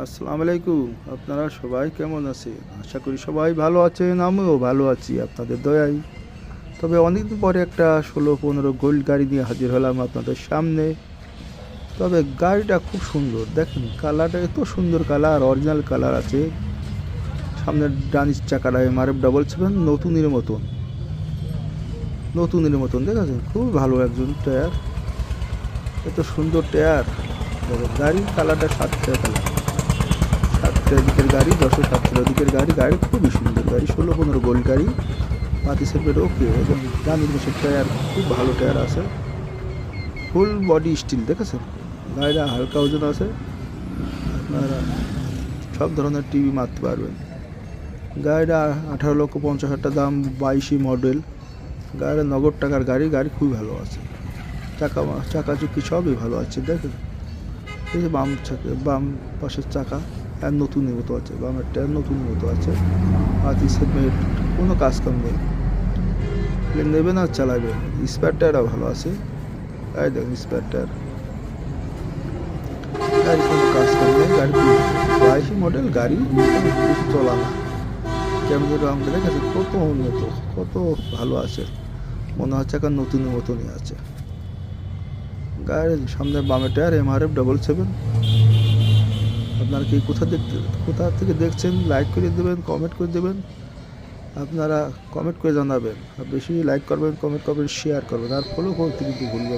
আসসালামু আলাইকুম। আপনারা সবাই কেমন আছেন? আশা করি সবাই ভালো আছেন, আমিও ভালো আছি আপনাদের দয়ায়। তবে অনেকদিন পরে একটা 16-15 গোল্ড গাড়ি নিয়ে হাজির হলাম আপনাদের সামনে। তবে গাড়িটা খুব সুন্দর, দেখেন কালারটা এত সুন্দর কালার, অরিজিনাল কালার আছে। সামনের ডানির চাকাটা MRF 777 নতুনের মতন দেখেছেন, খুব ভালো একজন টায়ার, এত সুন্দর টায়ার। দেখেন গাড়ির কালারটা সাতটা কালার, সাতটার দিকের গাড়ি, 10-17 দিকের গাড়ি, গাড়ি খুবই সুন্দর গাড়ি, 16-15 গোল্ড গাড়ি, পাতি সেপের ওকে, এবং ডানির পাশের টায়ার খুব ভালো টায়ার আছে, ফুল বডি স্টিল দেখেছেন। গাড়িটা হালকা ওজন আছে, আপনারা সব ধরনের টিভি মারতে পারবেন। গাড়িটা 18,50,000 দাম, 22 মডেল। গাড়িটা নগদ টাকার গাড়ি, গাড়ি খুবই ভালো আছে, চাকা চুক্কি সবই ভালো আছে। দেখেন এই যে বাম পাশের চাকা আর নতুনের মতো আছে, বামের টায়ার নতুনের মতো আছে, পাতি সেপের কোনো কাজ কাম নেই, নেবেন আর চালাবেন। স্পেয়ার টায়ারও ভালো আছে, এই দেখুন স্পেয়ার টায়ার, গাড়ি কোনো কাজ কাম নেই, গাড়ি 22 মডেল গাড়ি, কিছু চলা না। ক্যামেরার রঙটা দেখেছে কত উন্নত, কত ভালো আছে, মনে হচ্ছে এখন নতুনের মতনই আছে। গাড়ির সামনে বামে টায়ার MRF 777। আপনারা কি কোথা থেকে দেখছেন, লাইক করে দেবেন, কমেন্ট করে দেবেন। আপনারা কমেন্ট করে জানাবেন, আর বেশি লাইক করবেন, কমেন্ট করবেন, শেয়ার করবেন, আর ফলো করতে কিন্তু ভুলবেন।